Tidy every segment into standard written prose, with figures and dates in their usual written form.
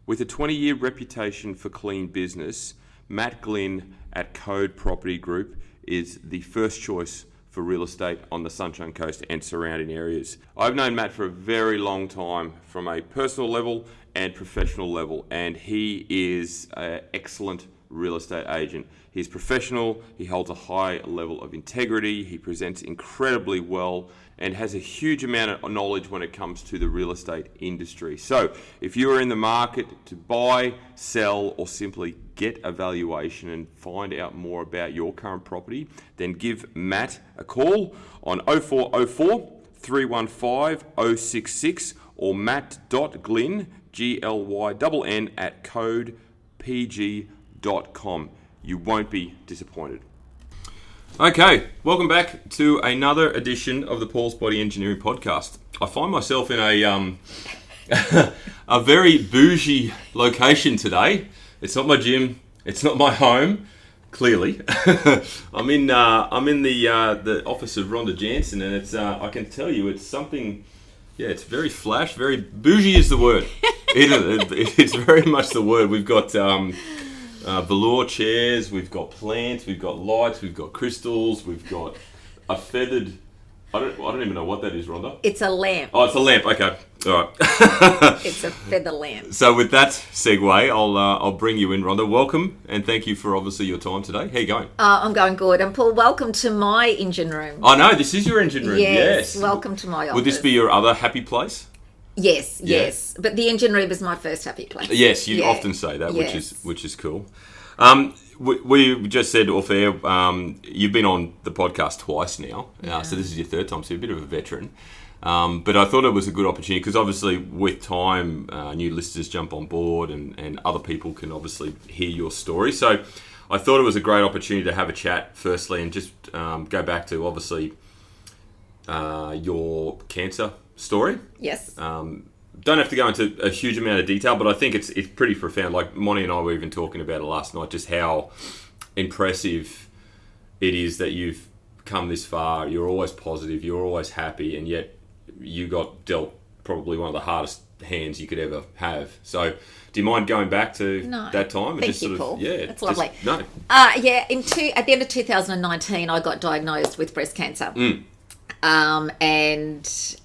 With a 20-year reputation for clean business, Matt Glynn at Code Property Group is the first choice for real estate on the Sunshine Coast and surrounding areas. I've known Matt for a very long time from a personal level and professional level, and he is an excellent real estate agent. He's professional, he holds a high level of integrity, he presents incredibly well, and has a huge amount of knowledge when it comes to the real estate industry. So if you are in the market to buy, sell, or simply get a valuation and find out more about your current property, then give Matt a call on 0404 315 066 or matt.glynn, GLYNN at codepg.com. You won't be disappointed. Okay, welcome back to another edition of the Paul's Body Engineering Podcast. I find myself in a a very bougie location today. It's not my gym. It's not my home. Clearly, I'm in the office of Rhonda, Jansen, and it's I can tell you it's something. Yeah, it's very flash, very bougie is the word. It's very much the word. We've got velour chairs, we've got plants, we've got lights, we've got crystals, we've got a feathered... I don't even know what that is, Rhonda. It's a lamp. Oh, it's a lamp. Okay, all right. It's a feather lamp. So with that segue, I'll bring you in, Rhonda. Welcome, and thank you for obviously your time today. How you going? I'm going good. And Paul, welcome to my engine room. Oh no, this is your engine room. Yes. Welcome to my office. Would this be your other happy place? Yes. But the engine room is my first happy place. Yes, you often say that, which is cool. We just said off air, you've been on the podcast twice now, so this is your third time, so you're a bit of a veteran. But I thought it was a good opportunity because obviously with time, new listeners jump on board and other people can obviously hear your story. So I thought it was a great opportunity to have a chat firstly and just go back to obviously your cancer story. Yes. Don't have to go into a huge amount of detail, but I think it's pretty profound. Like Monty and I were even talking about it last night, just how impressive it is that you've come this far. You're always positive, you're always happy, and yet you got dealt probably one of the hardest hands you could ever have. So do you mind going back to that time? And Thank just you, sort of, Paul. Yeah, that's lovely. No. At the end of 2019, I got diagnosed with breast cancer. And...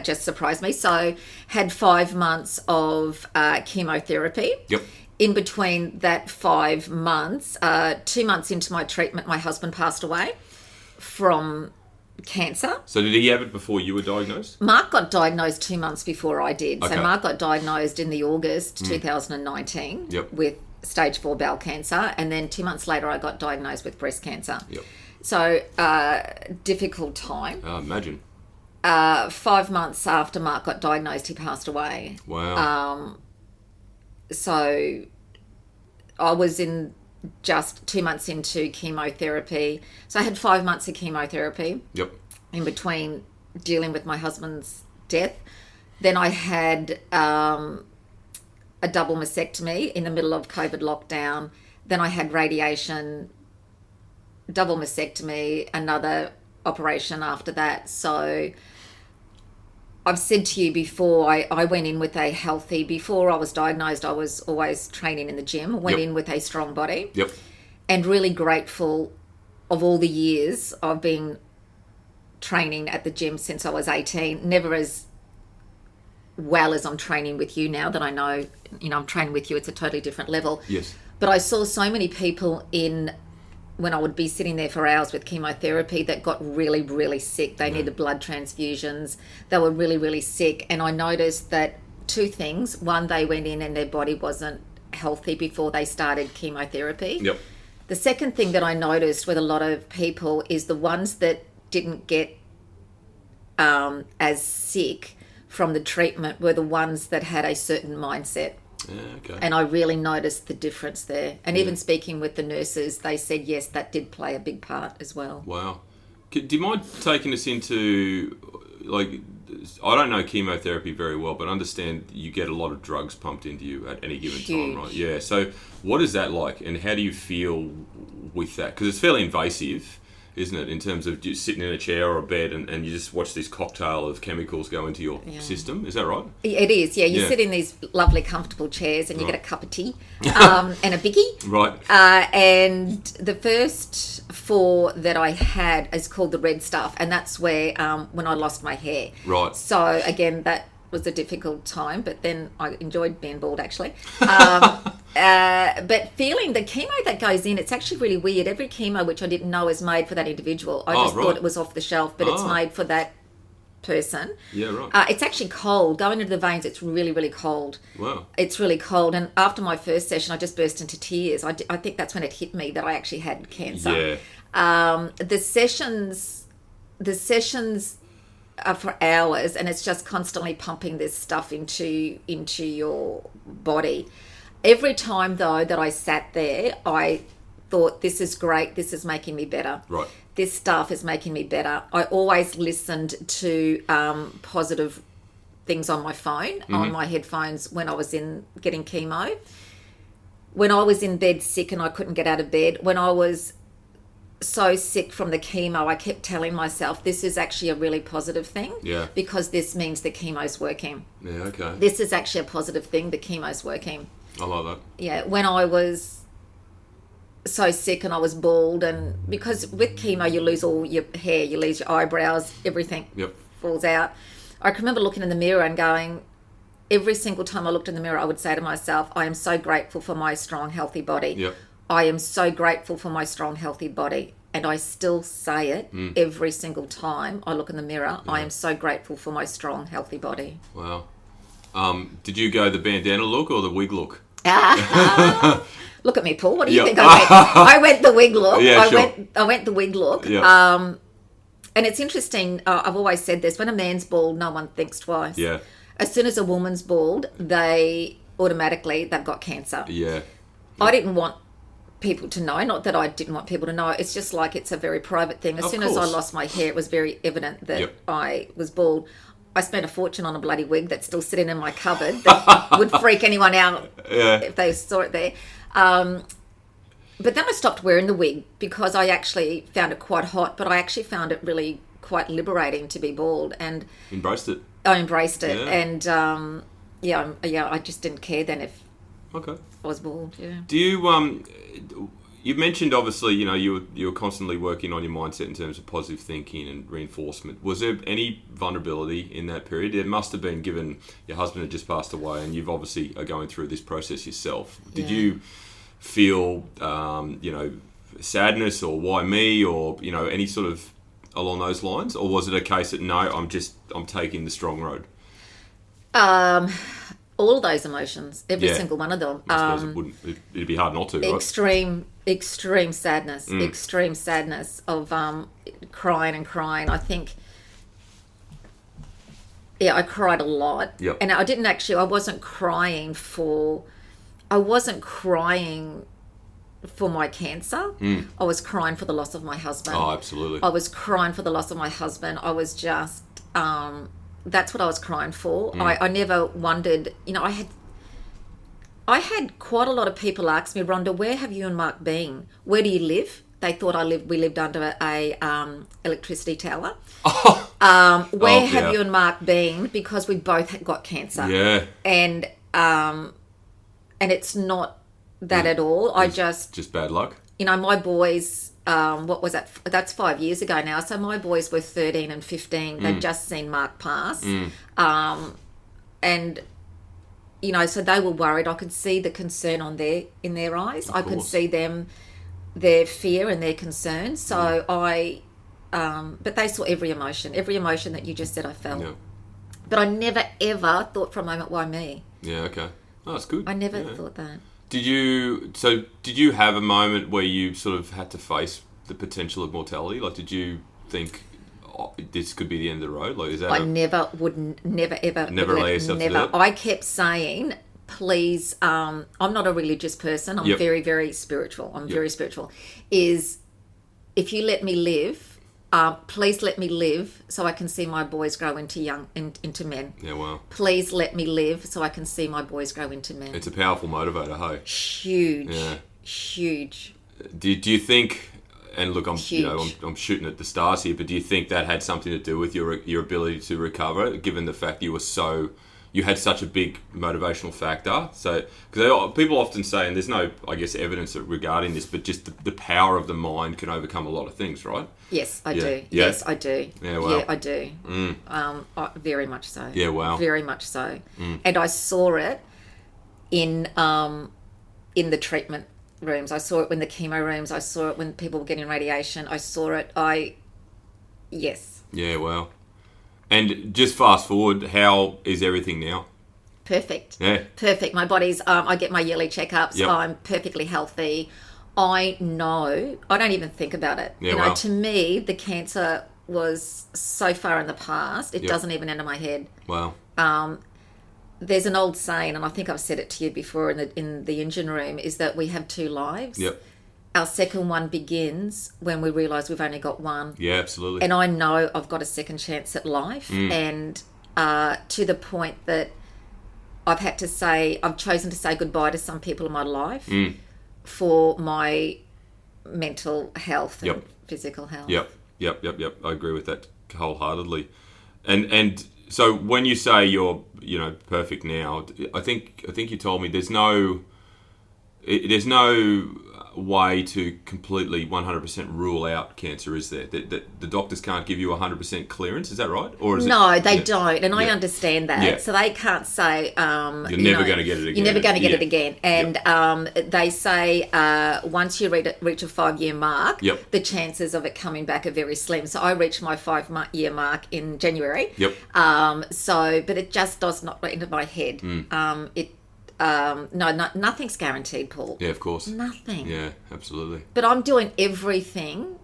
just surprised me. So had 5 months of chemotherapy. Yep. In between that 5 months, 2 months into my treatment, my husband passed away from cancer. So did he have it before you were diagnosed? Mark got diagnosed 2 months before I did. Okay. So Mark got diagnosed in the August 2019 with stage 4 bowel cancer. And then 2 months later, I got diagnosed with breast cancer. Yep. So difficult time. Imagine. 5 months after Mark got diagnosed, he passed away. Wow. So I was in just 2 months into chemotherapy. So I had 5 months of chemotherapy. Yep. In between dealing with my husband's death. Then I had a double mastectomy in the middle of COVID lockdown. Then I had radiation, double mastectomy, another operation after that. So I've said to you before, I went in with a healthy, before I was diagnosed, I was always training in the gym, went in with a strong body. Yep. And really grateful of all the years I've been training at the gym since I was 18, never as well as I'm training with you now that I know, I'm training with you, it's a totally different level. Yes. But I saw so many people when I would be sitting there for hours with chemotherapy that got really, really sick. They needed blood transfusions. They were really, really sick. And I noticed that two things. One, they went in and their body wasn't healthy before they started chemotherapy. Yep. The second thing that I noticed with a lot of people is the ones that didn't get as sick from the treatment were the ones that had a certain mindset. Yeah, okay. And I really noticed the difference there. And even speaking with the nurses, they said, yes, that did play a big part as well. Wow. Do you mind taking us into, I don't know chemotherapy very well, but I understand you get a lot of drugs pumped into you at any given time, right? Yeah. So what is that like and how do you feel with that? Because it's fairly invasive. isn't it? In terms of just sitting in a chair or a bed and you just watch this cocktail of chemicals go into your system. Is that right? It is, yeah. You sit in these lovely, comfortable chairs and you get a cup of tea and a biggie. Right. And the first 4 that I had is called the red stuff, and that's where when I lost my hair. Right. So again, that was a difficult time, but then I enjoyed being bald actually. But feeling the chemo that goes in, it's actually really weird. Every chemo, which I didn't know is made for that individual. I just thought it was off the shelf, but it's made for that person. Yeah, right. It's actually cold. Going into the veins, it's really, really cold. Wow. It's really cold. And after my first session, I just burst into tears. I think that's when it hit me that I actually had cancer. Yeah. The sessions are for hours, and it's just constantly pumping this stuff into your body. Every time, though, that I sat there, I thought, this is great. This is making me better. Right. This stuff is making me better. I always listened to positive things on my phone, on my headphones when I was getting chemo. When I was in bed sick and I couldn't get out of bed, when I was so sick from the chemo, I kept telling myself, this is actually a really positive thing. Yeah. Because this means the chemo's working. Yeah, okay. This is actually a positive thing. The chemo's working. I like that. Yeah. When I was so sick and I was bald, and because with chemo you lose all your hair, you lose your eyebrows, everything falls out. I can remember looking in the mirror and going, every single time I looked in the mirror, I would say to myself, I am so grateful for my strong, healthy body. Yep. I am so grateful for my strong, healthy body. And I still say it every single time I look in the mirror. I am so grateful for my strong, healthy body. Wow. Did you go the bandana look or the wig look? Look at me, Paul. What do you think I went? I went the wig look. Yeah, sure. I went the wig look. Yeah. And it's interesting. I've always said this. When a man's bald, no one thinks twice. Yeah. As soon as a woman's bald, they've got cancer. Yeah. I didn't want people to know. Not that I didn't want people to know. It's just like it's a very private thing. As soon as I lost my hair, it was very evident that I was bald. I spent a fortune on a bloody wig that's still sitting in my cupboard that would freak anyone out if they saw it there. But then I stopped wearing the wig because I actually found it quite hot, but I actually found it really quite liberating to be bald, and embraced it. I embraced it, Yeah. and I just didn't care then if Okay. I was bald. Yeah. Do you you mentioned obviously you were constantly working on your mindset in terms of positive thinking and reinforcement. Was there any vulnerability in that period? It must have been, given your husband had just passed away and you've obviously are going through this process yourself. Did you feel sadness or why me or any sort of along those lines, or was it a case that no, I'm taking the strong road? All of those emotions, every single one of them. I suppose it'd be hard not to, right? Extreme sadness, extreme sadness of crying and crying. I think, I cried a lot. Yep. And I wasn't crying for my cancer. I was crying for the loss of my husband. Oh, absolutely. I was crying for the loss of my husband. I was just, that's what I was crying for. I never wondered, I had quite a lot of people ask me, Rhonda, where have you and Mark been? Where do you live? They thought we lived under a electricity tower. Where have you and Mark been? Because we both got cancer. Yeah. And it's not that at all. Just bad luck. My boys, what was that? That's 5 years ago now. So my boys were 13 and 15. They'd just seen Mark pass. And, so they were worried. I could see the concern in their eyes. I could see their fear and their concern. So but they saw every emotion that you just said I felt. Yeah. But I never ever thought for a moment, why me? Yeah, okay. Oh, that's good. I never thought that. Did you have a moment where you sort of had to face the potential of mortality? Like, did you think this could be the end of the road? Like, is that never ever allow yourself to do it? I kept saying, please, I'm not a religious person. I'm very, very spiritual. I'm very spiritual. If you let me live, please let me live so I can see my boys grow into men. Yeah, wow. Please let me live so I can see my boys grow into men. It's a powerful motivator, hey? Huge. Yeah. Huge. Do you think, And look, I'm shooting at the stars here, but do you think that had something to do with your ability to recover, given the fact that you had such a big motivational factor? So, because people often say, and there's no, I guess, evidence regarding this, but just the power of the mind can overcome a lot of things, right? Yes, I do. Yeah. Yes, I do. Yeah, well. Yeah, I do. Very much so. Yeah, wow. Very much so. And I saw it in the treatment rooms. I saw it when the chemo rooms. I saw it when people were getting radiation. I saw it. Yes. Yeah, wow. And just fast forward, how is everything now? Perfect. Yeah. Perfect. My body's, I get my yearly checkups. Yep. I'm perfectly healthy. I know, I don't even think about it. Yeah, wow. To me, the cancer was so far in the past, it doesn't even enter my head. Wow. There's an old saying, and I think I've said it to you before in the engine room, is that we have two lives. Yep. Our second one begins when we realise we've only got one. Yeah, absolutely. And I know I've got a second chance at life. And to the point that I've chosen to say goodbye to some people in my life for my mental health and physical health. Yep. I agree with that wholeheartedly. And so when you say you're, perfect now, I think you told me there's no way to completely 100% rule out cancer, is there? That the doctors can't give you 100% clearance, is that right? Or is they don't, and I understand that. Yeah. So they can't say you're never going to get it again. You're never going to get it again. And they say once you reach a 5-year mark, the chances of it coming back are very slim. So I reached my 5-year mark in January. Yep. But it just does not get into my head. Nothing's guaranteed, Paul. Yeah, of course. Nothing. Yeah, absolutely. But I'm doing everything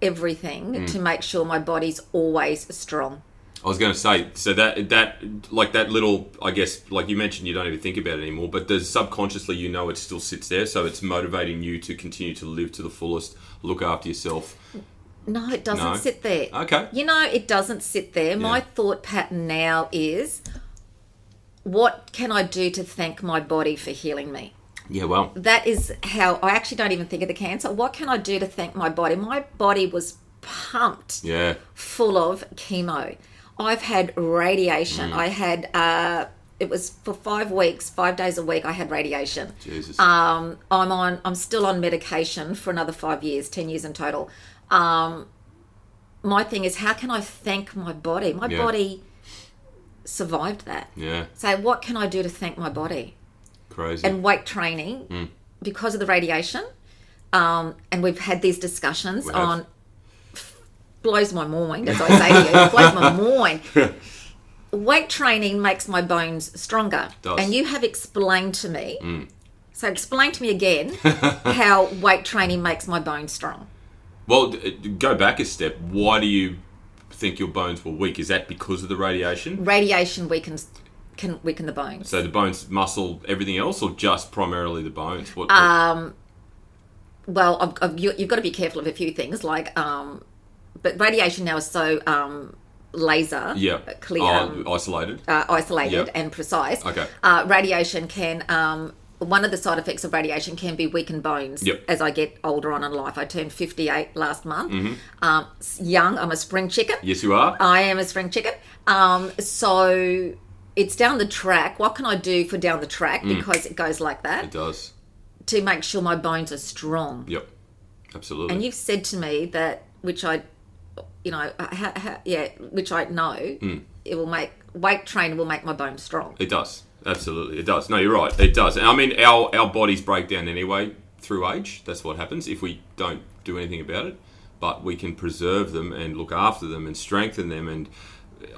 to make sure my body's always strong. I was going to say, so that like that little, I guess, like you mentioned, you don't even think about it anymore, but does subconsciously it still sits there, so it's motivating you to continue to live to the fullest, look after yourself. No, it doesn't sit there. Okay. It doesn't sit there. Yeah. My thought pattern now is, what can I do to thank my body for healing me? Yeah, well. That is how I actually don't even think of the cancer. What can I do to thank my body? My body was pumped full of chemo. I've had radiation. I had, it was for 5 weeks, 5 days a week, I had radiation. Jesus. I'm still on medication for another 5 years, 10 years in total. My thing is, how can I thank my body? My body survived that. Yeah. So what can I do to thank my body? Crazy. And weight training, because of the radiation, and we've had these discussions on, blows my mind, as I say to you, blows my mind. Weight training makes my bones stronger. It does. And you have explained to me, so explain to me again how weight training makes my bones strong. Well, go back a step. Why do you think your bones were weak? Is that because of the radiation? Radiation can weaken the bones. So the bones, muscle, everything else, or just primarily the bones? Well, you've got to be careful of a few things, like, but radiation now is so laser clear, isolated and precise. Okay. Radiation can. One of the side effects of radiation can be weakened bones. Yep. As I get older on in life. I turned 58 last month. Young, I'm a spring chicken. Yes, you are. I am a spring chicken. So it's down the track. What can I do for down the track? Because it goes like that. It does. To make sure my bones are strong. Yep. Absolutely. And you've said to me that, which I know, it will make, weight training will make my bones strong. It does. Absolutely, it does. No, you're right. It does. I mean, our bodies break down anyway through age. That's what happens if we don't do anything about it. But we can preserve them and look after them and strengthen them. And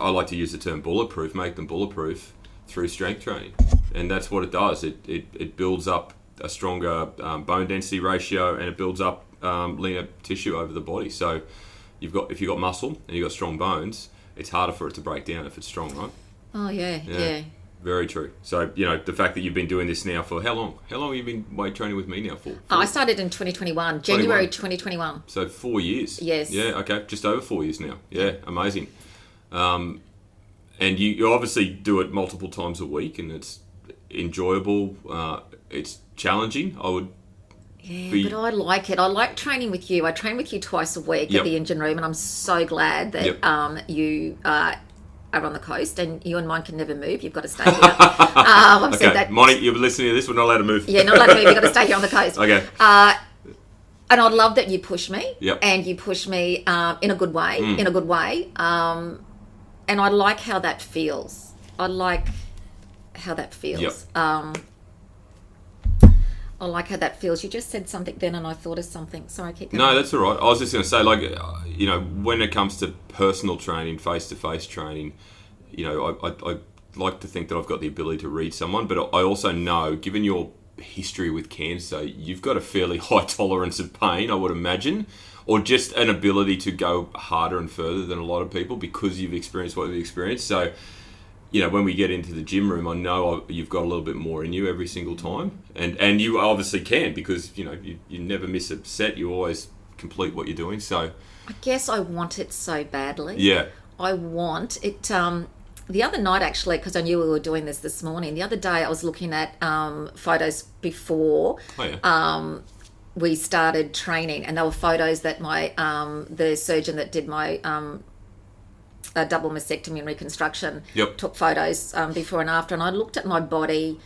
I like to use the term bulletproof, make them bulletproof through strength training. And that's what it does. It builds up a stronger bone density ratio, and it builds up leaner tissue over the body. So if you've got muscle and you've got strong bones, it's harder for it to break down if it's strong, right? Oh, yeah. Very true. So, the fact that you've been doing this now for how long? How long have you been weight training with me now for? I started in 2021, January 2021. So 4 years? Yes. Yeah, okay. Just over 4 years now. Yeah, amazing. And you obviously do it multiple times a week, and it's enjoyable. It's challenging, I would Yeah, but I like it. I like training with you. I train with you twice a week Yep. at the engine room, and I'm so glad that Yep. you are on the coast, and you and mine can never move. You've got to stay here. I've said that. Monty, you're listening to this. We're not allowed to move. Yeah, not allowed to move. You've got to stay here on the coast. Okay. And I love that you push me. Yep. And you push me in a good way. In a good way. And I like how that feels. I like how that feels. Yep. I like how that feels. You just said something then, and I thought of something. Sorry, keep going. No, that's all right. I was just going to say, like, when it comes to personal training, face-to-face training, I like to think that I've got the ability to read someone, but I also know, given your history with cancer, you've got a fairly high tolerance of pain, I would imagine, or just an ability to go harder and further than a lot of people because you've experienced what you've experienced. So, when we get into the gym room, I know you've got a little bit more in you every single time. And you obviously can because, you never miss a set. You always complete what you're doing. So I guess I want it so badly. Yeah. I want it. The other night, actually, because I knew we were doing this morning, the other day I was looking at photos before we started training. And there were photos that the surgeon that did my a double mastectomy and reconstruction took photos before and after, and I looked at my body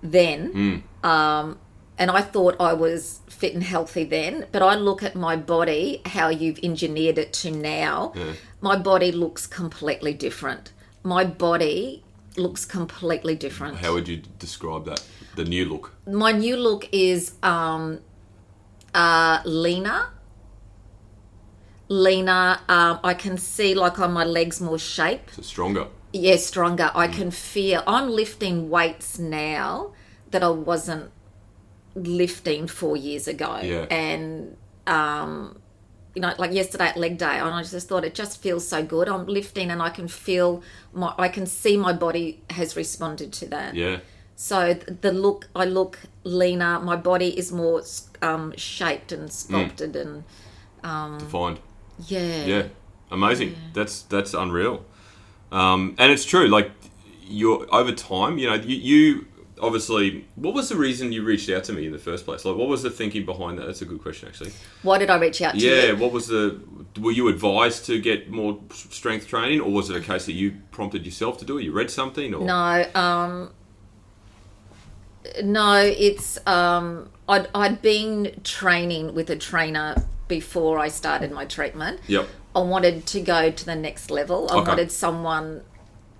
then and I thought I was fit and healthy then, but I look at my body, how you've engineered it to now, my body looks completely different. My body looks completely different. How would you describe that, the new look? My new look is leaner. I can see like on my legs more shape. So stronger. Yeah, stronger. I can feel I'm lifting weights now that I wasn't lifting 4 years ago. Yeah. And like yesterday at leg day, and I just thought it just feels so good. I'm lifting and I can feel I can see my body has responded to that. Yeah. So I look leaner. My body is more shaped and sculpted and defined. Yeah. Amazing. Yeah. That's unreal. And it's true. Like you're over time. You obviously. What was the reason you reached out to me in the first place? Like, what was the thinking behind that? That's a good question, actually. Why did I reach out to you? Yeah. What was were you advised to get more strength training, or was it a case that you prompted yourself to do it? You read something, or No, it's I'd been training with a trainer before I started my treatment. Yep. I wanted to go to the next level. I wanted someone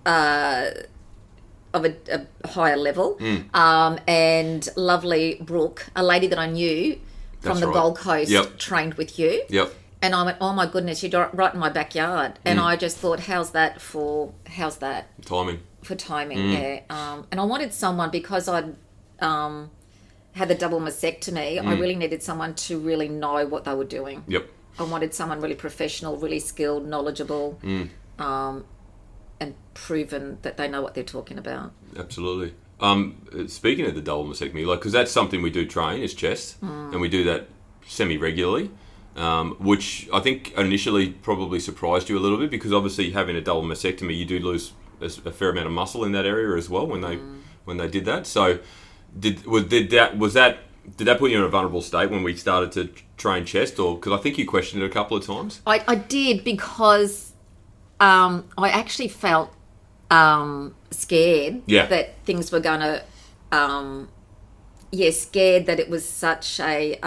of a higher level. And lovely Brooke, a lady that I knew from the Gold Coast, trained with you. Yep. And I went, oh my goodness, you're right in my backyard. And I just thought, how's that? Timing. For timing, yeah. And I wanted someone because I'd had the double mastectomy. I really needed someone to really know what they were doing. Yep. I wanted someone really professional, really skilled, knowledgeable, and proven that they know what they're talking about. Absolutely. Speaking of the double mastectomy, because that's something we do train is chest, and we do that semi-regularly, which I think initially probably surprised you a little bit because obviously having a double mastectomy, you do lose a fair amount of muscle in that area as well when they did that. So did that put you in a vulnerable state when we started to train chest, or because I think you questioned it a couple of times? I did because I actually felt scared that things were going to scared that it was such a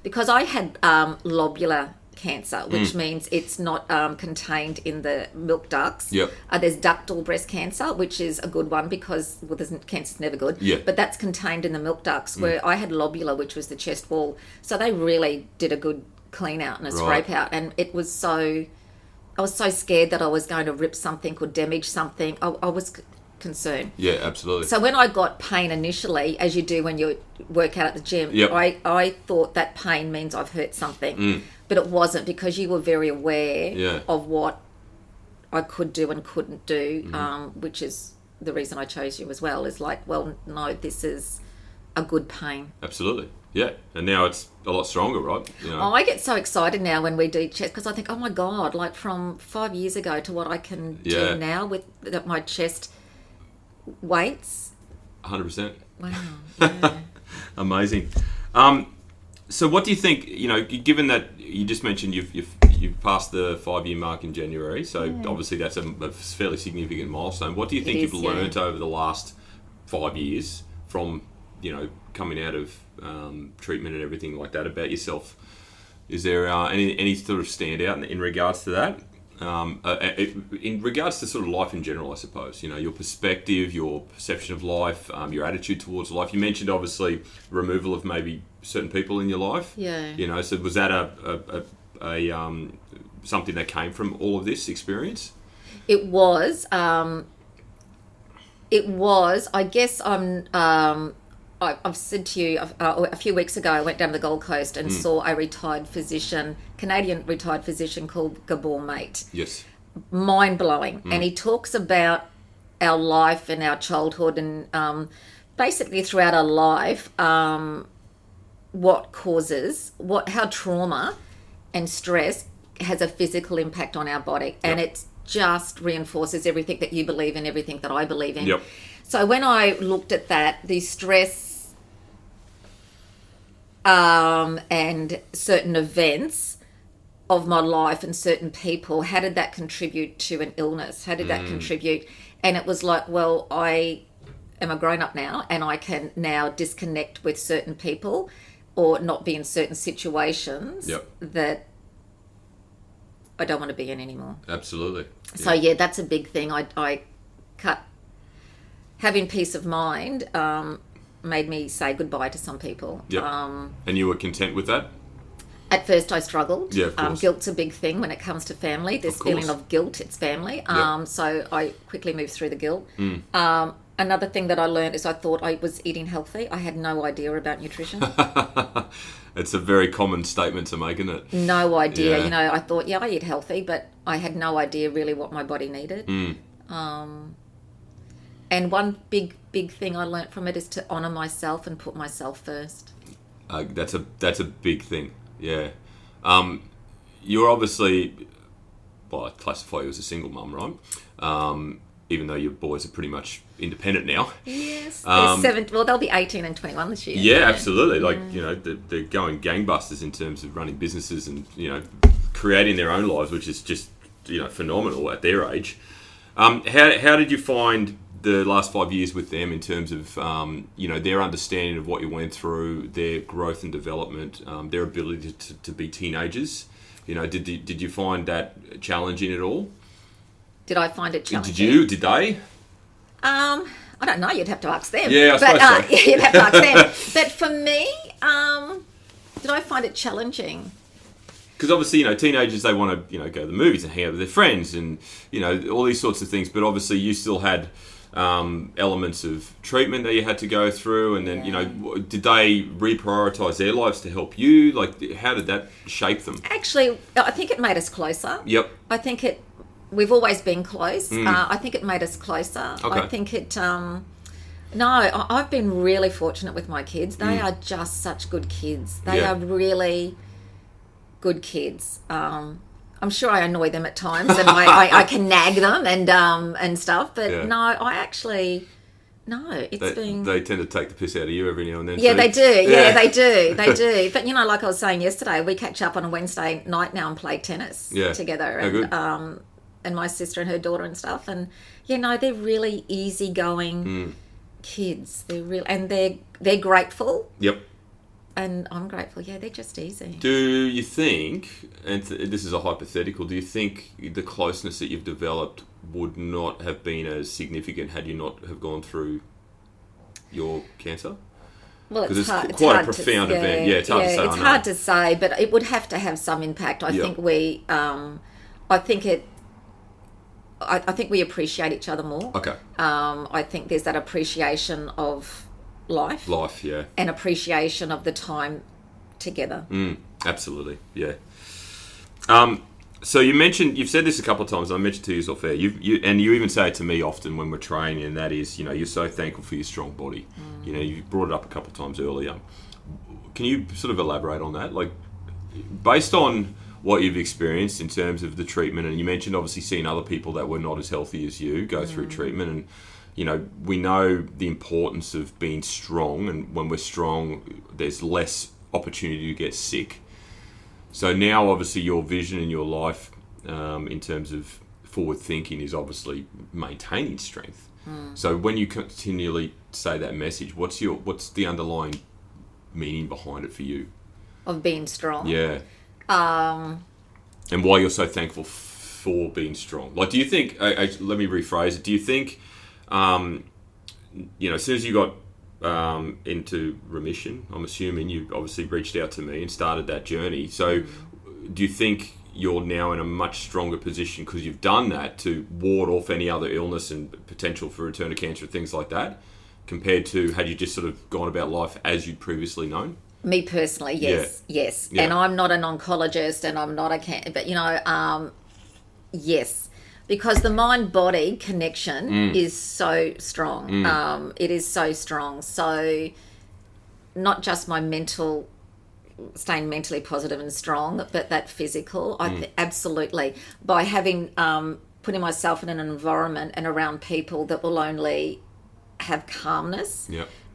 because I had lobular cancer, which means it's not contained in the milk ducts. Yep. There's ductal breast cancer, which is a good one because cancer's never good. Yeah. But that's contained in the milk ducts, where I had lobular, which was the chest wall. So they really did a good clean out and a scrape out, and it was so. I was so scared that I was going to rip something or damage something. I was concerned. Yeah, absolutely. So when I got pain initially, as you do when you work out at the gym, I thought that pain means I've hurt something. But it wasn't, because you were very aware of what I could do and couldn't do, which is the reason I chose you as well, is like, well, no, this is a good pain. Absolutely. Yeah, and now it's a lot stronger, right? I get so excited now when we do chest, because I think, oh my God, like from 5 years ago to what I can do now with my chest weights. 100%. Wow. Yeah. Amazing. So what do you think, given that you just mentioned you've passed the 5-year mark in January, so obviously that's a fairly significant milestone. What do you think you've learnt over the last 5 years from, coming out of treatment and everything like that about yourself? Is there any sort of standout in regards to that? In regards to sort of life in general, I suppose, your perspective, your perception of life, your attitude towards life. You mentioned obviously removal of maybe certain people in your life. Yeah. So was that a something that came from all of this experience? It was. I guess I've said to you a few weeks ago, I went down to the Gold Coast and saw a Canadian retired physician called Gabor Mate. Yes. Mind-blowing. And he talks about our life and our childhood and basically throughout our life, how trauma and stress has a physical impact on our body. And it just reinforces everything that you believe in, everything that I believe in. Yep. So when I looked at that, the stress and certain events of my life and certain people, how did that contribute to an illness? How did that contribute? And it was like, well, I am a grown-up now and I can now disconnect with certain people or not be in certain situations that I don't want to be in anymore. Absolutely. So that's a big thing. I cut. Having peace of mind made me say goodbye to some people. Yep. And you were content with that? At first I struggled. Yeah, of course. Guilt's a big thing when it comes to family. This feeling of guilt, it's family. So I quickly moved through the guilt. Another thing that I learned is I thought I was eating healthy. I had no idea about nutrition. It's a very common statement to make, isn't it? No idea. Yeah. I thought, I eat healthy, but I had no idea really what my body needed. And one big thing I learnt from it is to honour myself and put myself first. That's a big thing. Yeah. You're obviously, I classify you as a single mum, right? Even though your boys are pretty much independent now. Yes. They'll be 18 and 21 this year. Yeah, absolutely. They're going gangbusters in terms of running businesses and, creating their own lives, which is just, phenomenal at their age. How did you find the last 5 years with them in terms of, their understanding of what you went through, their growth and development, their ability to be teenagers? Did you find that challenging at all? Did I find it challenging? Did you? Did they? I don't know. You'd have to ask them. Yeah, I suppose so. You'd have to ask them. But for me, did I find it challenging? Because obviously, teenagers, they want to, go to the movies and hang out with their friends and, all these sorts of things. But obviously, you still had elements of treatment that you had to go through. And then, did they reprioritise their lives to help you? How did that shape them? Actually, I think it made us closer. Yep. I think we've always been close. I think it made us closer. Okay. I think it... I've been really fortunate with my kids. They are just such good kids. They are really good kids. I'm sure I annoy them at times and I can nag them and stuff. But They tend to take the piss out of you every now and then. Yeah, too. they do. Yeah, they do. They do. But, like I was saying yesterday, we catch up on a Wednesday night now and play tennis together. And my sister and her daughter and stuff. And, they're really easygoing kids. They're grateful. Yep. And I'm grateful. Yeah, they're just easy. Do you think, and this is a hypothetical, do you think the closeness that you've developed would not have been as significant had you not have gone through your cancer? Well, because it's quite a profound event. Yeah, it's hard to say. It's hard to say, but it would have to have some impact. I think we appreciate each other more. Okay. I think there's that appreciation of life. Life, yeah. And appreciation of the time together. Absolutely, yeah. So you've said this a couple of times. I mentioned to you off air. You even say it to me often when we're training, and that is, you're so thankful for your strong body. You brought it up a couple of times earlier. Can you sort of elaborate on that? Based on what you've experienced in terms of the treatment, and you mentioned obviously seeing other people that were not as healthy as you go through treatment, and we know the importance of being strong, and when we're strong, there's less opportunity to get sick. So now, obviously, your vision in your life, in terms of forward thinking, is obviously maintaining strength. So when you continually say that message, what's the underlying meaning behind it for you? Of being strong. Yeah. And why you're so thankful for being strong. Like, do you think? Let me rephrase it. Do you think, as soon as you got into remission, I'm assuming you obviously reached out to me and started that journey. So, do you think you're now in a much stronger position because you've done that to ward off any other illness and potential for return of cancer, things like that, compared to had you just sort of gone about life as you'd previously known? Me personally, yes. Yeah. And I'm not an oncologist, and I'm not but yes, because the mind-body connection is so strong. It is so strong. So not just my mental, staying mentally positive and strong, but that physical, absolutely. By having, putting myself in an environment and around people that will only have calmness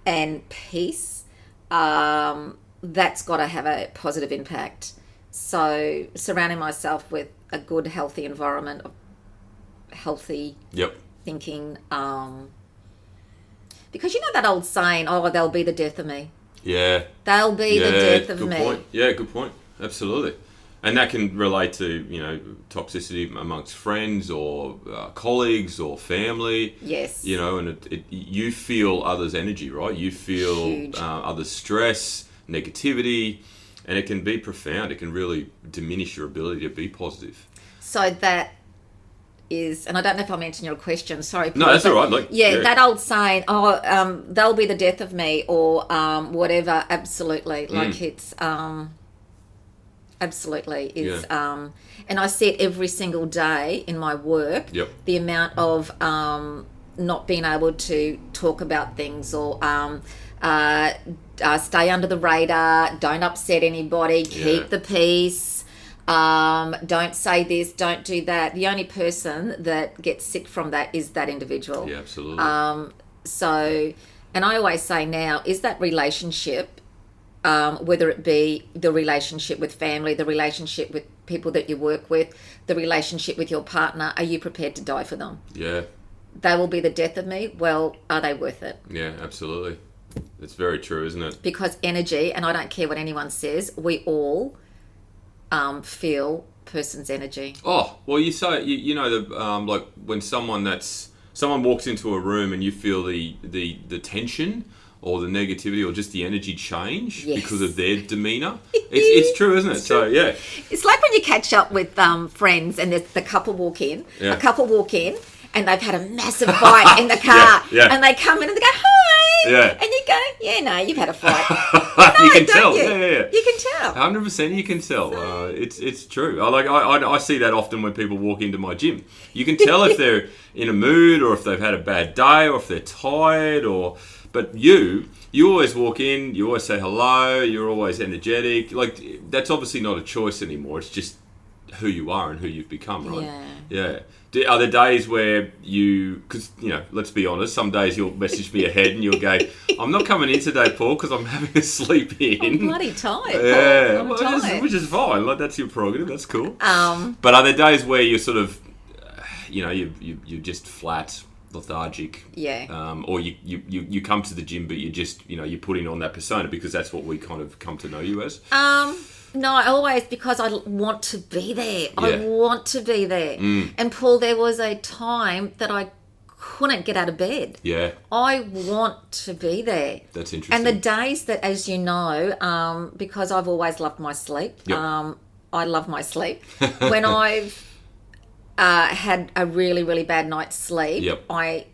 and peace, that's got to have a positive impact. So surrounding myself with a good, healthy environment of healthy thinking. Because you know that old saying, oh, they'll be the death of me. Yeah. They'll be the death of good me. Point. Yeah, good point. Absolutely. And that can relate to, toxicity amongst friends or colleagues or family. Yes. And you feel others' energy, right? You feel others' stress, negativity, and it can be profound. It can really diminish your ability to be positive. So that is, and I don't know if I'll answer your question, sorry, Paul, no, that's all right. That old saying, they'll be the death of me, or whatever, absolutely. Like it's absolutely is. And I see it every single day in my work, the amount of not being able to talk about things, or stay under the radar, don't upset anybody, keep the peace. Don't say this, don't do that. The only person that gets sick from that is that individual. Yeah, absolutely. So, and I always say now, is that relationship, whether it be the relationship with family, the relationship with people that you work with, the relationship with your partner, are you prepared to die for them? Yeah. They will be the death of me. Well, are they worth it? Yeah, absolutely. It's very true, isn't it? Because energy, and I don't care what anyone says, we all feel person's energy. Oh, well, you say like when someone walks into a room and you feel the tension or the negativity or just the energy change because of their demeanour. It's true, isn't it? It's true. So yeah, it's like when you catch up with friends and the couple walk in. A couple walk in and they've had a massive fight in the car, and they come in and they go, "Hi," and you go, "Yeah, no, you've had a fight." No, you can tell. You? Yeah. You can tell. 100%. You can tell. So, it's true. I see that often when people walk into my gym. You can tell if they're in a mood or if they've had a bad day or if they're tired. But you always walk in. You always say hello. You're always energetic. Like, that's obviously not a choice anymore. It's just who you are and who you've become, right? Yeah. Are there days where because, let's be honest, some days you'll message me ahead and you'll go, I'm not coming in today, Paul, because I'm having a sleep in. I'm bloody tired, yeah, Paul. I'm tired. Which is fine. Like, that's your prerogative. That's cool. But are there days where you're sort of, you're just flat, lethargic? Yeah. Or you come to the gym, but you just, you're putting on that persona because that's what we kind of come to know you as? No, I always, because I want to be there. I want to be there. And Paul, there was a time that I couldn't get out of bed. Yeah. I want to be there. That's interesting. And the days that, as you know, because I've always loved my sleep. Yep. I love my sleep. When I've had a really, really bad night's sleep, I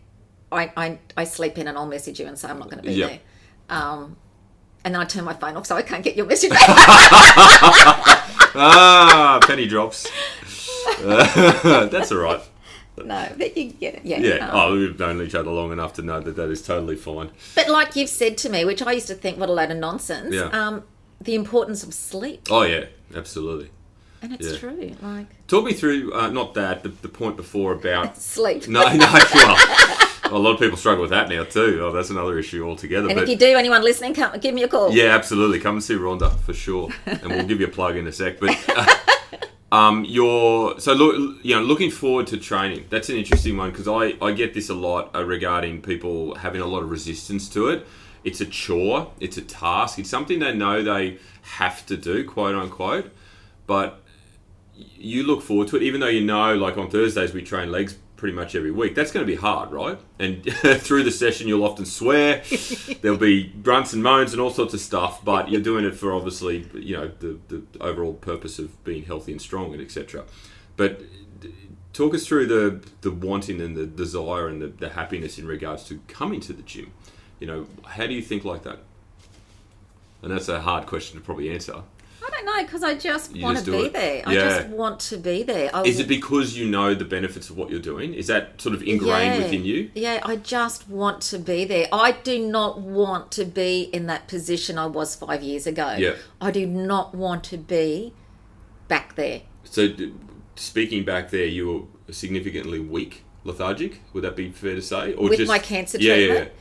sleep in and I'll message you and say I'm not going to be there. And then I turn my phone off so I can't get your message back. Penny drops. That's all right. No, but you get it. Yeah. Yeah. We've known each other long enough to know that is totally fine. But like you've said to me, which I used to think, what a load of nonsense, the importance of sleep. Oh, yeah. Absolutely. And it's true. Like, talk me through, not that, the point before about... sleep. No, well... A lot of people struggle with that now too. Oh, that's another issue altogether. And if you do, anyone listening, come give me a call. Yeah, absolutely. Come and see Rhonda for sure, and we'll give you a plug in a sec. But looking forward to training. That's an interesting one because I get this a lot regarding people having a lot of resistance to it. It's a chore. It's a task. It's something they know they have to do, quote unquote. But you look forward to it, even though you know, like on Thursdays we train legs pretty much every week. That's going to be hard, right? And through the session you'll often swear. There'll be grunts and moans and all sorts of stuff, but you're doing it for obviously, the overall purpose of being healthy and strong and etc. But talk us through the wanting and the desire and the happiness in regards to coming to the gym. How do you think like that? And that's a hard question to probably answer. I don't know, because I just want to be there. Yeah. I just want to be there. Is it because you know the benefits of what you're doing? Is that sort of ingrained within you? Yeah, I just want to be there. I do not want to be in that position I was 5 years ago. Yeah. I do not want to be back there. So, speaking back there, you were significantly weak, lethargic. Would that be fair to say? Or with my cancer treatment?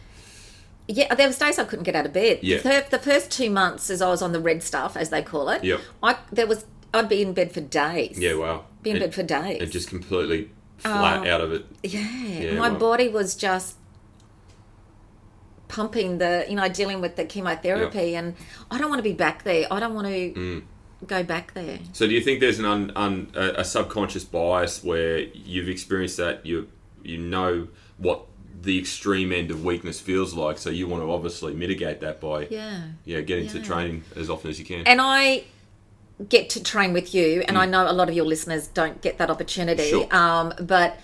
Yeah, there was days I couldn't get out of bed. Yeah. The first 2 months, as I was on the red stuff, as they call it, yep. I'd be in bed for days. Yeah, wow. Be in bed for days. And just completely flat out of it. Yeah. My body was just pumping dealing with the chemotherapy, and I don't want to be back there. I don't want to go back there. So do you think there's a subconscious bias where you've experienced that, you know what the extreme end of weakness feels like, so you want to obviously mitigate that by getting to training as often as you can? And I get to train with you, and I know a lot of your listeners don't get that opportunity. Sure. But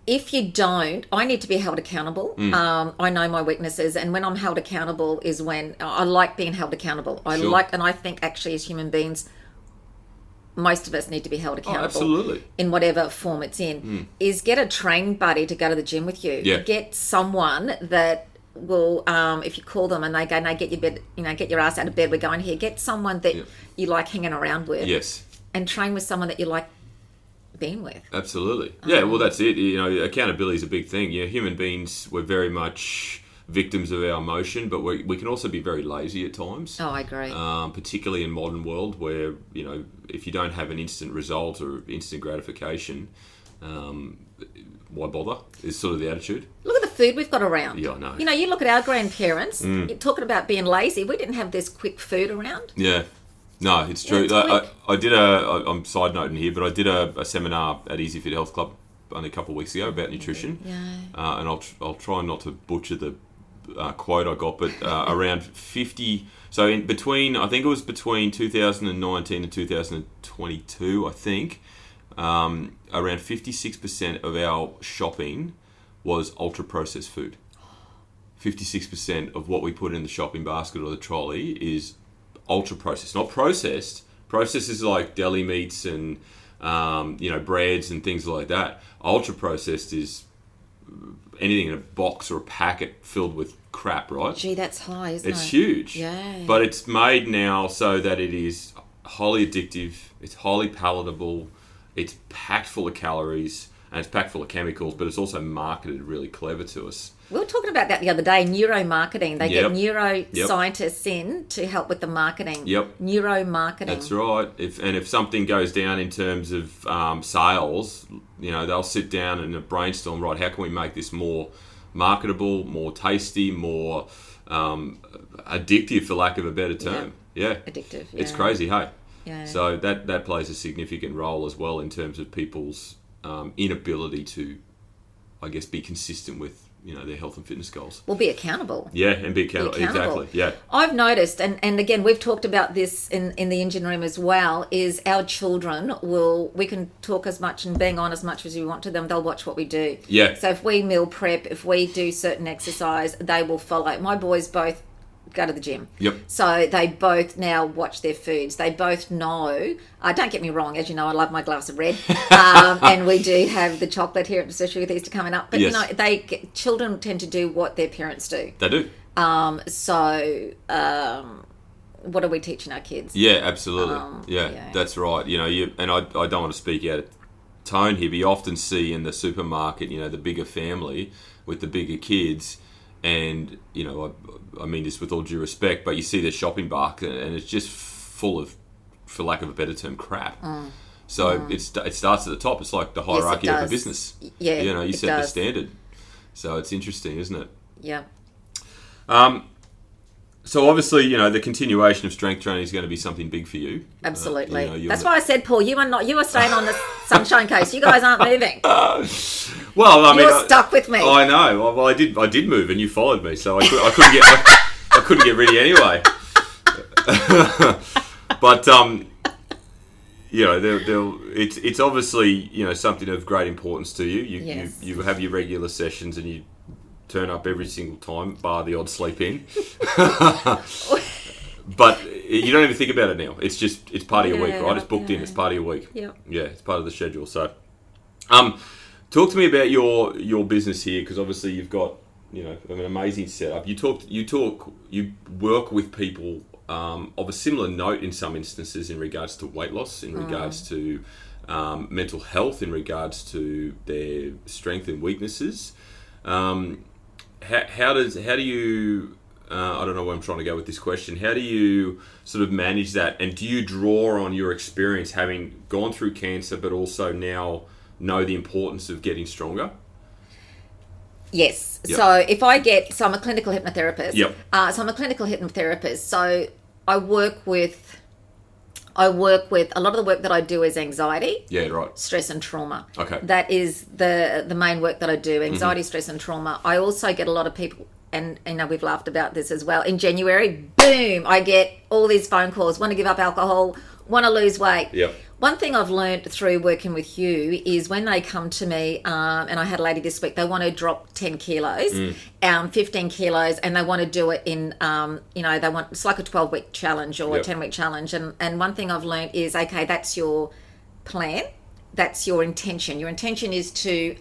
if you don't, I need to be held accountable. I know my weaknesses, and when I'm held accountable is when I like being held accountable. And I think actually as human beings, most of us need to be held accountable. Absolutely. In whatever form it's in, is get a training buddy to go to the gym with you. Yeah. Get someone that will, if you call them and they go, no, get your bed, get your ass out of bed, we're going here. Get someone that you like hanging around with. Yes. And train with someone that you like being with. Absolutely. Yeah, well, that's it. Accountability is a big thing. Human beings, we're very much victims of our emotion, but we can also be very lazy at times. Oh, I agree. Particularly in modern world where, if you don't have an instant result or instant gratification, why bother is sort of the attitude. Look at the food we've got around. Yeah, I know. You look at our grandparents, you're talking about being lazy. We didn't have this quick food around. Yeah. No, it's true. I did I'm side noting here, but I did a seminar at Easy Fit Health Club only a couple of weeks ago about nutrition. Yeah. And I'll try not to butcher the quote I got, but around 50. So I think it was between 2019 and 2022. I think around 56% of our shopping was ultra processed food. 56% of what we put in the shopping basket or the trolley is ultra processed, not processed. Processed is like deli meats and breads and things like that. Ultra processed is anything in a box or a packet filled with crap, right? Gee, that's high, isn't it? It's huge. Yeah. But it's made now so that it is highly addictive, it's highly palatable, it's packed full of calories, and it's packed full of chemicals, but it's also marketed really clever to us. We were talking about that the other day, neuromarketing. They get neuroscientists in to help with the marketing. Yep. Neuromarketing. That's right. If something goes down in terms of sales, they'll sit down and brainstorm, right, how can we make this more marketable, more tasty, more addictive, for lack of a better term. Yeah. Addictive, It's crazy, hey? Yeah. So that plays a significant role as well in terms of people's inability to, I guess, be consistent with their health and fitness goals. Well, be accountable. Yeah, and be accountable. Exactly, yeah. I've noticed, and again, we've talked about this in the engine room as well, is our children we can talk as much and bang on as much as we want to them, they'll watch what we do. Yeah. So if we meal prep, if we do certain exercise, they will follow. My boys both go to the gym. Yep. So they both now watch their foods. They both know. Don't get me wrong, as you know, I love my glass of red, and we do have the chocolate here, especially with Easter coming up. But yes. Children tend to do what their parents do. They do. What are we teaching our kids? Yeah, absolutely. That's right. And I don't want to speak out of tone here, but you often see in the supermarket, the bigger family with the bigger kids, and I mean this with all due respect, but you see their shopping basket and it's just full of, for lack of a better term, crap. So it starts at the top. It's like the hierarchy of a business. Yeah, you set the standard. So it's interesting, isn't it? Yeah. So obviously, the continuation of strength training is going to be something big for you. Absolutely. That's why I said, Paul, you are staying on the Sunshine Coast. You guys aren't moving. Well, I mean, you're stuck with me. I know. Well, I did move, and you followed me, so I couldn't get ready anyway. But it's obviously something of great importance to you. You have your regular sessions, and you turn up every single time, bar the odd sleep in. But you don't even think about it now. It's part of your week, right? It's booked in. It's part of your week. Yeah. Yeah, it's part of the schedule. So, talk to me about your business here, because obviously you've got an amazing setup. You work with people of a similar note in some instances in regards to weight loss, in regards to mental health, in regards to their strength and weaknesses. How do you I don't know where I'm trying to go with this question. How do you sort of manage that, and do you draw on your experience having gone through cancer but also now know the importance of getting stronger? Yes. Yep. So I'm a clinical hypnotherapist. Yep. So I'm a clinical hypnotherapist. So I work with a lot of the work that I do is anxiety. Yeah, right. Stress and trauma. Okay. That is the main work that I do, anxiety, stress and trauma. I also get a lot of people, and we've laughed about this as well. In January, boom, I get all these phone calls, want to give up alcohol, want to lose weight. Yep. One thing I've learned through working with you is when they come to me, and I had a lady this week, they want to drop 10 kilos, 15 kilos, and they want to do it in, it's like a 12-week challenge or a 10-week challenge. And one thing I've learned is, okay, that's your plan. That's your intention. Your intention is to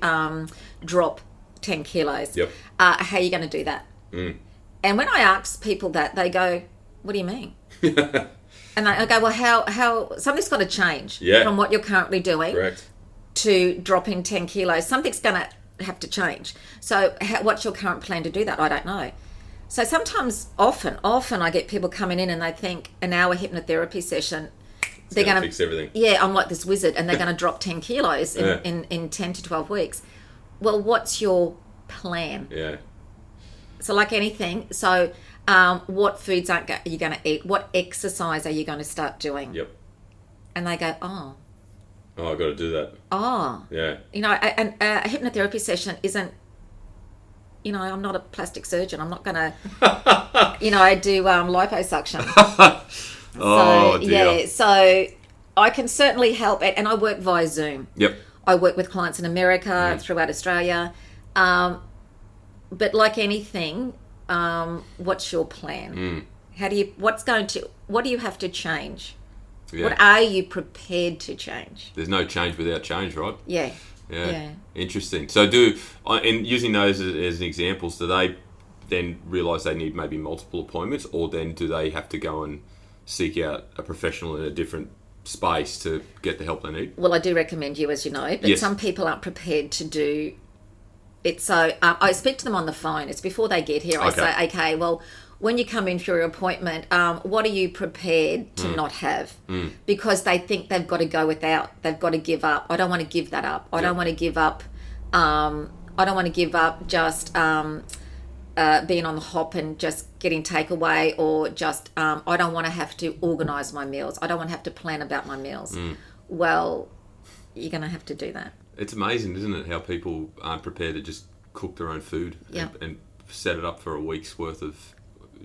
drop 10 kilos. Yep. How are you going to do that? And when I ask people that, they go, what do you mean? And I go, well, how something's got to change from what you're currently doing. Correct. To dropping 10 kilos. Something's going to have to change. So what's your current plan to do that? I don't know. So often I get people coming in and they think an hour hypnotherapy session, they're going to fix everything. Yeah, I'm like this wizard, and they're going to drop 10 kilos in 10 to 12 weeks. Well, what's your plan? Yeah. So like anything, what foods are you going to eat? What exercise are you going to start doing? Yep. And they go, oh, I've got to do that. Oh. Yeah. And a hypnotherapy session isn't, I'm not a plastic surgeon. I'm not going to, I do liposuction. Oh, dear. Yeah, so I can certainly help, and I work via Zoom. Yep. I work with clients in America, throughout Australia. But like anything, what's your plan? What do you have to change? Yeah. What are you prepared to change? There's no change without change, right? Yeah. Interesting. So in using those as examples, do they then realise they need maybe multiple appointments, or then do they have to go and seek out a professional in a different space to get the help they need? Well, I do recommend you, as you know, but some people aren't prepared to do it. So I speak to them on the phone. It's before they get here. I say, okay, well, when you come in for your appointment, what are you prepared to not have? Because they think they've got to go without. They've got to give up. I don't want to give that up. I don't want to give up. I don't want to give up just being on the hop and just getting takeaway, or just I don't want to have to organise my meals. I don't want to have to plan about my meals. Well, you're going to have to do that. It's amazing, isn't it, how people aren't prepared to just cook their own food and set it up for a week's worth of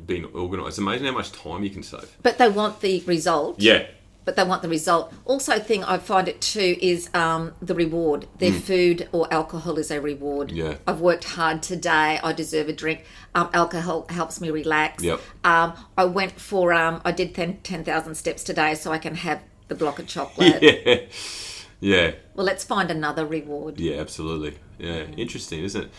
being organised. It's amazing how much time you can save. But they want the result. Yeah. But they want the result. Also, I find it too is the reward. Their food or alcohol is a reward. Yeah. I've worked hard today. I deserve a drink. Alcohol helps me relax. Yep. I went for I did 10,000 steps today, so I can have the block of chocolate. Yeah. Well, let's find another reward. Yeah, absolutely. Yeah, interesting, isn't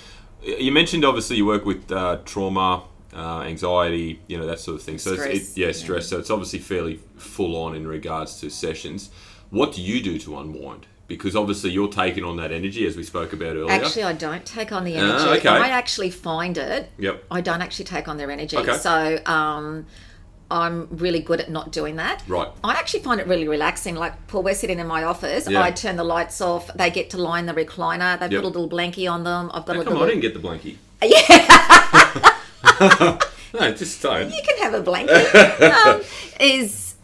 it? You mentioned obviously you work with trauma, anxiety, that sort of thing. So stress. Stress. So it's obviously fairly full on in regards to sessions. What do you do to unwind? Because obviously you're taking on that energy, as we spoke about earlier. Actually, I don't take on the energy. Okay. I actually find it. Yep. I don't actually take on their energy. Okay. So I'm really good at not doing that. Right. I actually find it really relaxing. Like, Paul, we're sitting in my office. Yeah. I turn the lights off. They get to lie in the recliner. They put a little blankie on them. I've got a little... Come on, I didn't get the blankie. No, just don't. You can have a blanket.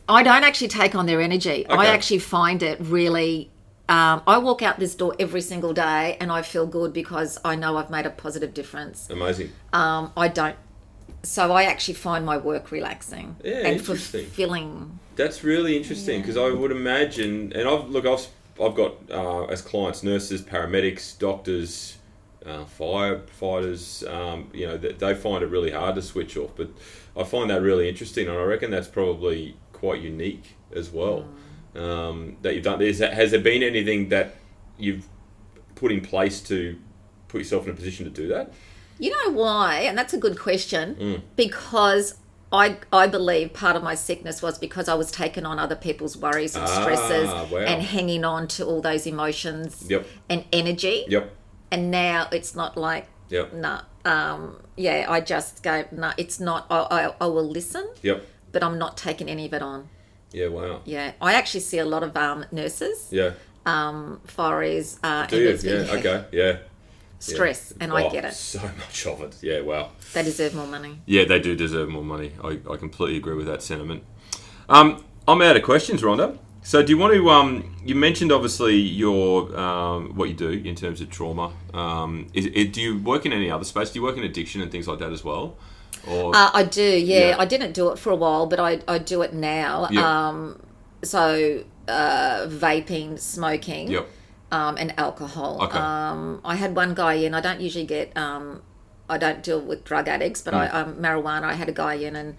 I don't actually take on their energy. Okay. I actually find it really... I walk out this door every single day and I feel good because I know I've made a positive difference. Amazing. I don't... So I actually find my work relaxing and interesting. fulfilling. That's really interesting because I would imagine, and I've got as clients nurses, paramedics, doctors, firefighters. They find it really hard to switch off, but I find that really interesting, and I reckon that's probably quite unique as well. That you've done. Has there been anything that you've put in place to put yourself in a position to do that? You know why? And that's a good question. Because I believe part of my sickness was because I was taking on other people's worries and stresses and hanging on to all those emotions and energy. Yep. And now it's not like, I just go, no, it's not. I will listen. Yep. But I'm not taking any of it on. Yeah, wow. Yeah. I actually see a lot of nurses. Yeah. Fireys. Do you? Yeah, okay. Yeah. Stress, and I get it. So much of it. Yeah, wow. They deserve more money. Yeah, they do deserve more money. I completely agree with that sentiment. I'm out of questions, Rhonda. So do you want to, you mentioned obviously your, what you do in terms of trauma. Do you work in any other space? Do you work in addiction and things like that as well? Or I do, yeah. I didn't do it for a while, but I do it now. Yep. So vaping, smoking. Yep. And alcohol. Okay. I had one guy in. I don't usually get. I don't deal with drug addicts, but marijuana. I had a guy in,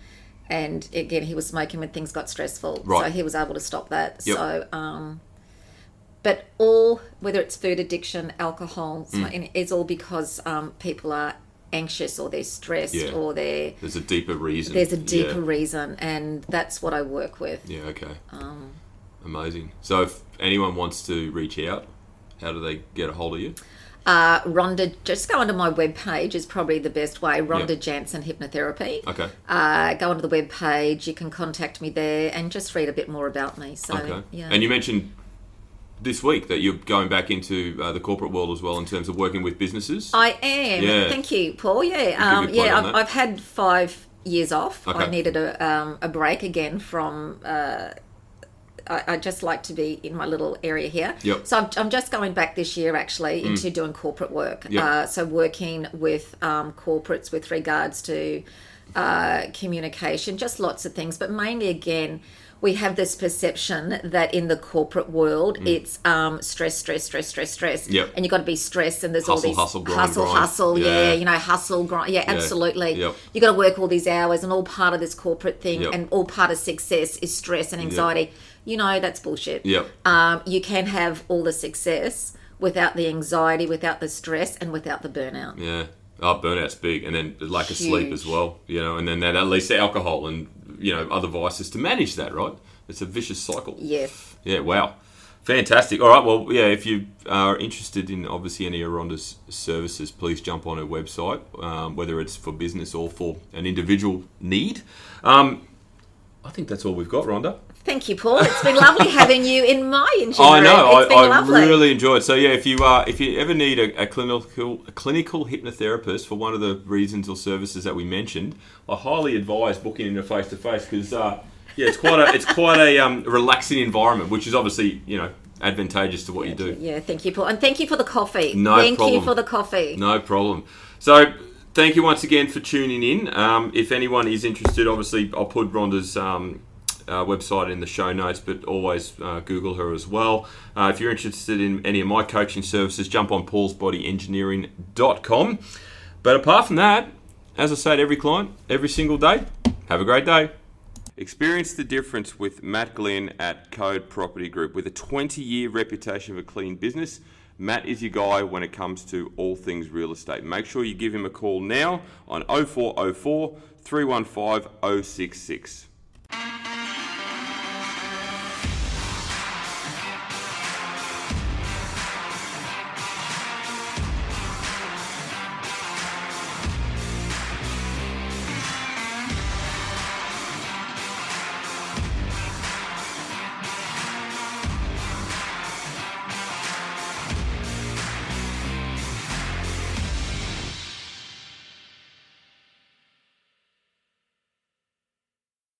and again he was smoking when things got stressful. Right. So he was able to stop that. Yep. So, but whether it's food addiction, alcohol, smoking, it's all because people are anxious or they're stressed or there's a deeper reason. There's a deeper reason, and that's what I work with. Yeah. Okay. Amazing. So if anyone wants to reach out, how do they get a hold of you? Rhonda, just go onto my webpage is probably the best way. Rhonda Jansen Hypnotherapy. Okay. Go onto the webpage. You can contact me there and just read a bit more about me. So, okay. Yeah. And you mentioned this week that you're going back into the corporate world as well in terms of working with businesses. I am. Yeah. Thank you, Paul. Yeah. I've had 5 years off. Okay. I needed a break again from... I just like to be in my little area here. Yep. So I'm just going back this year actually into doing corporate work. Yep. So working with corporates with regards to communication, just lots of things. But mainly, again, we have this perception that in the corporate world, it's stress. Yep. And you've got to be stressed, and there's Hustle, all these hustle, grind. hustle. Yeah, hustle, grind. Yeah, absolutely. Yep. You've got to work all these hours, and all part of this corporate thing, Yep. and all part of success is stress and anxiety. Yep. That's bullshit. Yep. You can have all the success without the anxiety, without the stress, and without the burnout. Yeah. Burnout's big, and then lack of Huge. sleep as well, and then that at least alcohol and, other vices to manage that, right? It's a vicious cycle. Yes. Yeah, wow. Fantastic. All right, well, yeah, if you are interested in, obviously, any of Rhonda's services, please jump on her website, whether it's for business or for an individual need. I think that's all we've got, Rhonda. Thank you, Paul. It's been lovely having you in my engine I room. know. It's been I lovely. really enjoyed it. So yeah, if you ever need a clinical hypnotherapist for one of the reasons or services that we mentioned, I highly advise booking in a face to face because it's quite a relaxing environment, which is obviously advantageous to what you do. Yeah, thank you, Paul, and thank you for the coffee. Thank you for the coffee. No problem. So thank you once again for tuning in. If anyone is interested, obviously I'll put Rhonda's website in the show notes, but always Google her as well. If you're interested in any of my coaching services, jump on paulsbodyengineering.com. But apart from that, as I say to every client, every single day, have a great day. Experience the difference with Matt Glynn at Code Property Group. With a 20-year reputation for clean business, Matt is your guy when it comes to all things real estate. Make sure you give him a call now on 0404 315 066.